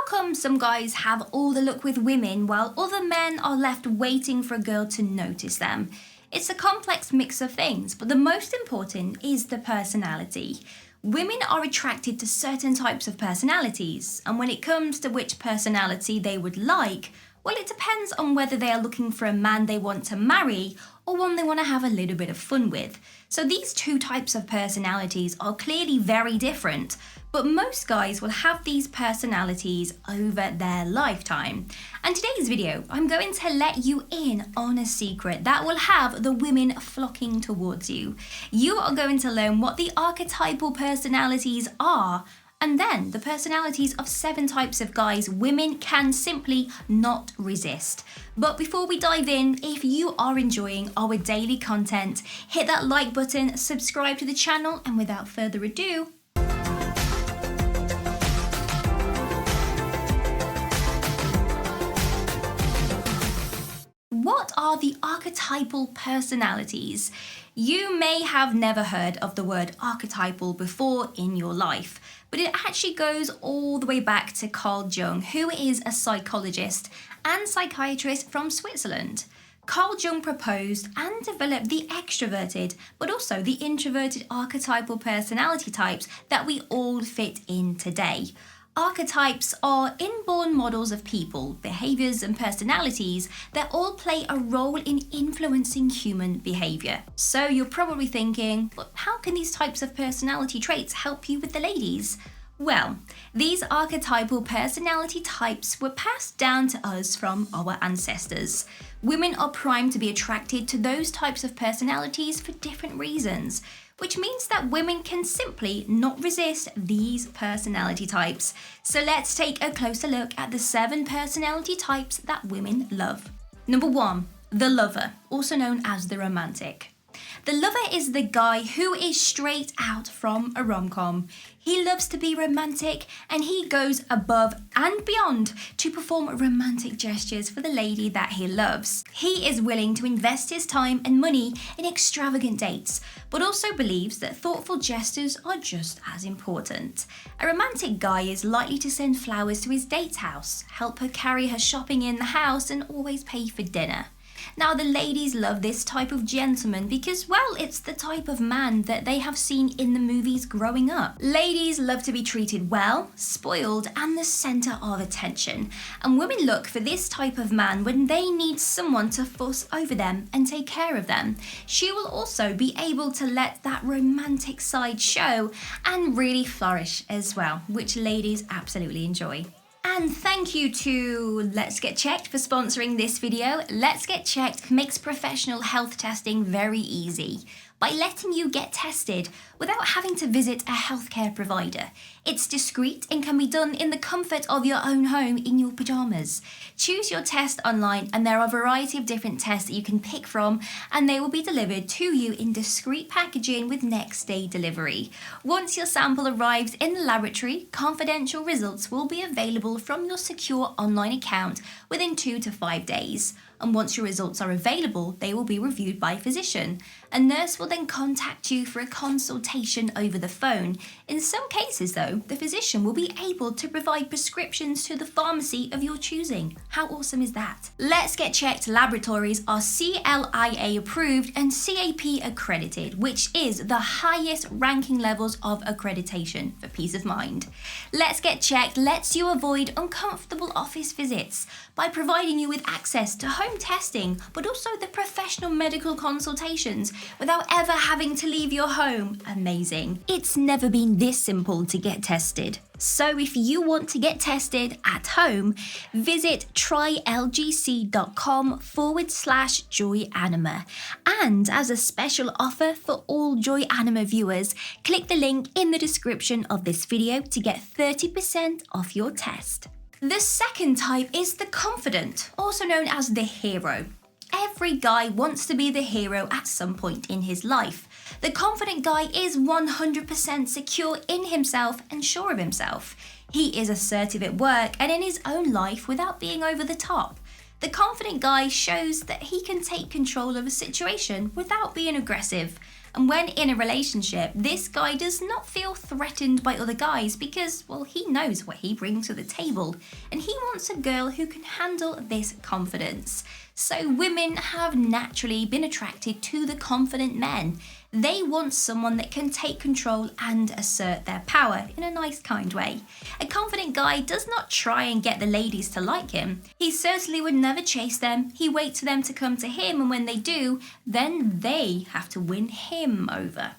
come some guys have all the luck with women while other men are left waiting for a girl to notice them? It's a complex mix of things, but the most important is the personality. Women are attracted to certain types of personalities, and when it comes to which personality they would like, well, it depends on whether they are looking for a man they want to marry or one they want to have a little bit of fun with. So these two types of personalities are clearly very different, but most guys will have these personalities over their lifetime. And today's video, I'm going to let you in on a secret that will have the women flocking towards you. You are going to learn what the archetypal personalities are, and then the personalities of 7 types of guys women can simply not resist. But before we dive in, if you are enjoying our daily content, hit that like button, subscribe to the channel, and without further ado, what are the archetypal personalities? You may have never heard of the word archetypal before in your life, but it actually goes all the way back to Carl Jung, who is a psychologist and psychiatrist from Switzerland. Carl Jung proposed and developed the extroverted, but also the introverted archetypal personality types that we all fit in today. Archetypes are inborn models of people, behaviours and personalities that all play a role in influencing human behaviour. So you're probably thinking, well, how can these types of personality traits help you with the ladies? Well, these archetypal personality types were passed down to us from our ancestors. Women are primed to be attracted to those types of personalities for different reasons, which means that women can simply not resist these personality types. So let's take a closer look at the 7 personality types that women love. Number 1, the lover, also known as the romantic. The lover is the guy who is straight out from a rom-com. He loves to be romantic and he goes above and beyond to perform romantic gestures for the lady that he loves. He is willing to invest his time and money in extravagant dates, but also believes that thoughtful gestures are just as important. A romantic guy is likely to send flowers to his date's house, help her carry her shopping in the house, and always pay for dinner. Now, the ladies love this type of gentleman because, well, it's the type of man that they have seen in the movies growing up. Ladies love to be treated well, spoiled, and the centre of attention. And women look for this type of man when they need someone to fuss over them and take care of them. She will also be able to let that romantic side show and really flourish as well, which ladies absolutely enjoy. And thank you to Let's Get Checked for sponsoring this video. Let's Get Checked makes professional health testing very easy by letting you get tested without having to visit a healthcare provider. It's discreet and can be done in the comfort of your own home in your pajamas. Choose your test online and there are a variety of different tests that you can pick from, and they will be delivered to you in discreet packaging with next day delivery. Once your sample arrives in the laboratory, confidential results will be available from your secure online account within 2 to 5 days. And once your results are available, they will be reviewed by a physician. A nurse will then contact you for a consultation over the phone. In some cases, though, the physician will be able to provide prescriptions to the pharmacy of your choosing. How awesome is that? Let's Get Checked laboratories are CLIA approved and CAP accredited, which is the highest ranking levels of accreditation for peace of mind. Let's Get Checked lets you avoid uncomfortable office visits by providing you with access to home testing, but also the professional medical consultations without ever having to leave your home. Amazing. It's never been this simple to get tested. So if you want to get tested at home, visit trylgc.com/Joyanima. And as a special offer for all Joyanima viewers, click the link in the description of this video to get 30% off your test. The second type is the confident, also known as the hero. Every guy wants to be the hero at some point in his life. The confident guy is 100% secure in himself and sure of himself. He is assertive at work and in his own life without being over the top. The confident guy shows that he can take control of a situation without being aggressive. And when in a relationship, this guy does not feel threatened by other guys because, well, he knows what he brings to the table, and he wants a girl who can handle this confidence. So women have naturally been attracted to the confident men. They want someone that can take control and assert their power in a nice, kind way. A confident guy does not try and get the ladies to like him. He certainly would never chase them. He waits for them to come to him, and when they do, then they have to win him over.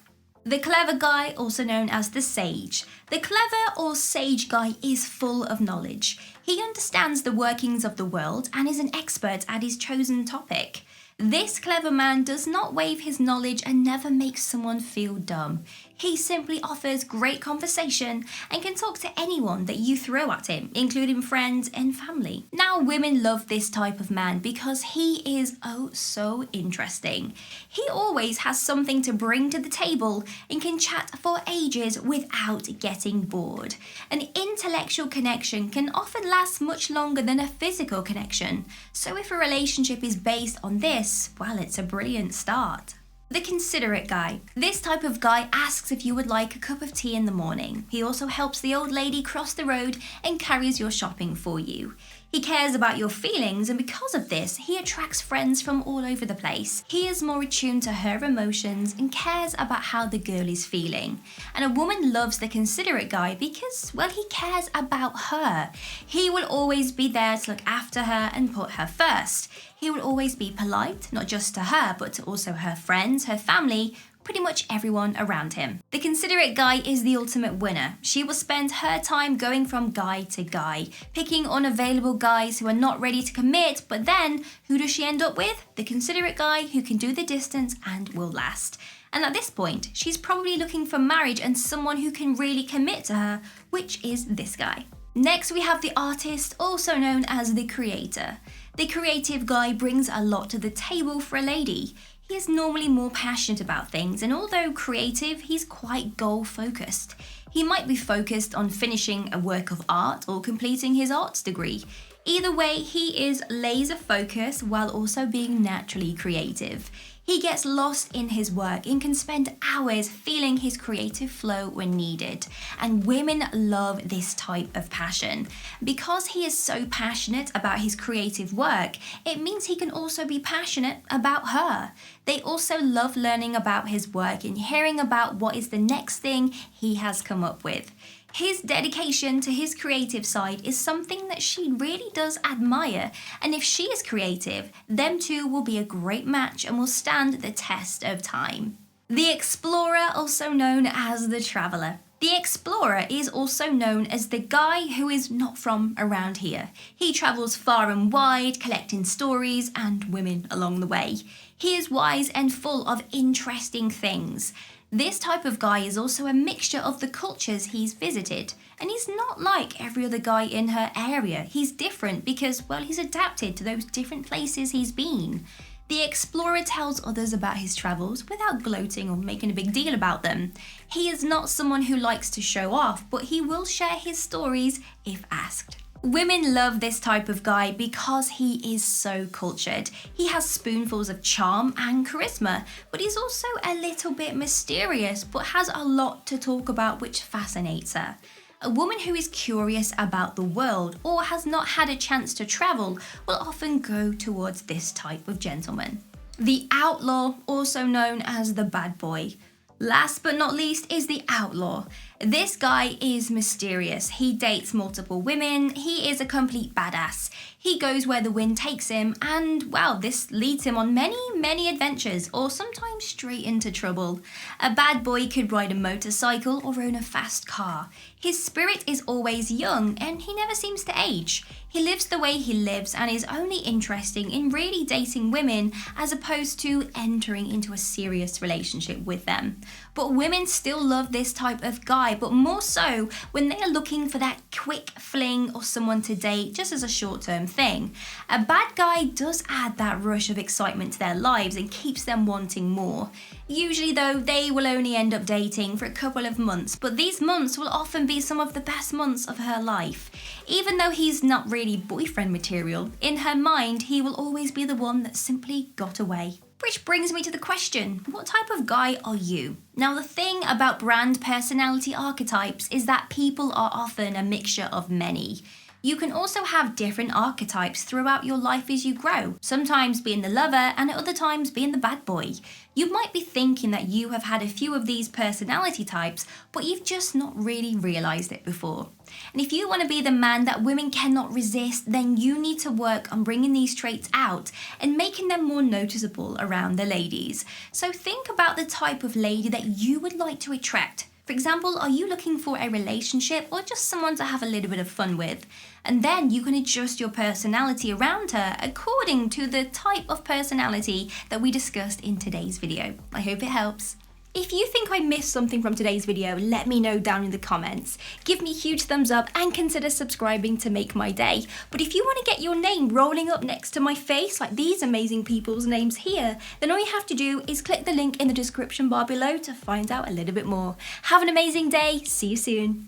The clever guy, also known as the sage. The clever or sage guy is full of knowledge. He understands the workings of the world and is an expert at his chosen topic. This clever man does not wave his knowledge and never makes someone feel dumb. He simply offers great conversation and can talk to anyone that you throw at him, including friends and family. Now, women love this type of man because he is oh so interesting. He always has something to bring to the table and can chat for ages without getting bored. An intellectual connection can often last much longer than a physical connection. So if a relationship is based on this, well, it's a brilliant start. The considerate guy. This type of guy asks if you would like a cup of tea in the morning. He also helps the old lady cross the road and carries your shopping for you. He cares about your feelings, and because of this, he attracts friends from all over the place. He is more attuned to her emotions and cares about how the girl is feeling. And a woman loves the considerate guy because, well, he cares about her. He will always be there to look after her and put her first. He will always be polite, not just to her, but to also her friends, her family, pretty much everyone around him. The considerate guy is the ultimate winner. She will spend her time going from guy to guy, picking unavailable guys who are not ready to commit, but then who does she end up with? The considerate guy who can do the distance and will last. And at this point, she's probably looking for marriage and someone who can really commit to her, which is this guy. Next, we have the artist, also known as the creator. The creative guy brings a lot to the table for a lady. He is normally more passionate about things, and although creative, he's quite goal-focused. He might be focused on finishing a work of art or completing his arts degree. Either way, he is laser-focused while also being naturally creative. He gets lost in his work and can spend hours feeling his creative flow when needed. And women love this type of passion. Because he is so passionate about his creative work, it means he can also be passionate about her. They also love learning about his work and hearing about what is the next thing he has come up with. His dedication to his creative side is something that she really does admire, and if she is creative, them two will be a great match and will stand the test of time. The explorer, also known as the traveller. The explorer is also known as the guy who is not from around here. He travels far and wide, collecting stories and women along the way. He is wise and full of interesting things. This type of guy is also a mixture of the cultures he's visited, and he's not like every other guy in her area. He's different because, well, he's adapted to those different places he's been. The explorer tells others about his travels without gloating or making a big deal about them. He is not someone who likes to show off, but he will share his stories if asked. Women love this type of guy because he is so cultured. He has spoonfuls of charm and charisma, but he's also a little bit mysterious, but has a lot to talk about which fascinates her. A woman who is curious about the world or has not had a chance to travel will often go towards this type of gentleman. The outlaw, also known as the bad boy. Last but not least is the outlaw. This guy is mysterious. He dates multiple women. He is a complete badass. He goes where the wind takes him, and well, this leads him on many adventures, or sometimes straight into trouble. A bad boy could ride a motorcycle or own a fast car. His spirit is always young, and he never seems to age. He lives the way he lives and is only interested in really dating women as opposed to entering into a serious relationship with them. But women still love this type of guy, but more so when they are looking for that quick fling or someone to date just as a short-term thing. A bad guy does add that rush of excitement to their lives and keeps them wanting more. Usually though, they will only end up dating for a couple of months, but these months will often be some of the best months of her life. Even though he's not really boyfriend material, in her mind he will always be the one that simply got away. Which brings me to the question, what type of guy are you? Now, the thing about brand personality archetypes is that people are often a mixture of many. You can also have different archetypes throughout your life as you grow, sometimes being the lover and at other times being the bad boy. You might be thinking that you have had a few of these personality types, but you've just not really realised it before. And if you want to be the man that women cannot resist, then you need to work on bringing these traits out and making them more noticeable around the ladies. So think about the type of lady that you would like to attract. For example, are you looking for a relationship or just someone to have a little bit of fun with? And then you can adjust your personality around her according to the type of personality that we discussed in today's video. I hope it helps. If you think I missed something from today's video, let me know down in the comments. Give me a huge thumbs up and consider subscribing to make my day. But if you want to get your name rolling up next to my face, like these amazing people's names here, then all you have to do is click the link in the description bar below to find out a little bit more. Have an amazing day. See you soon.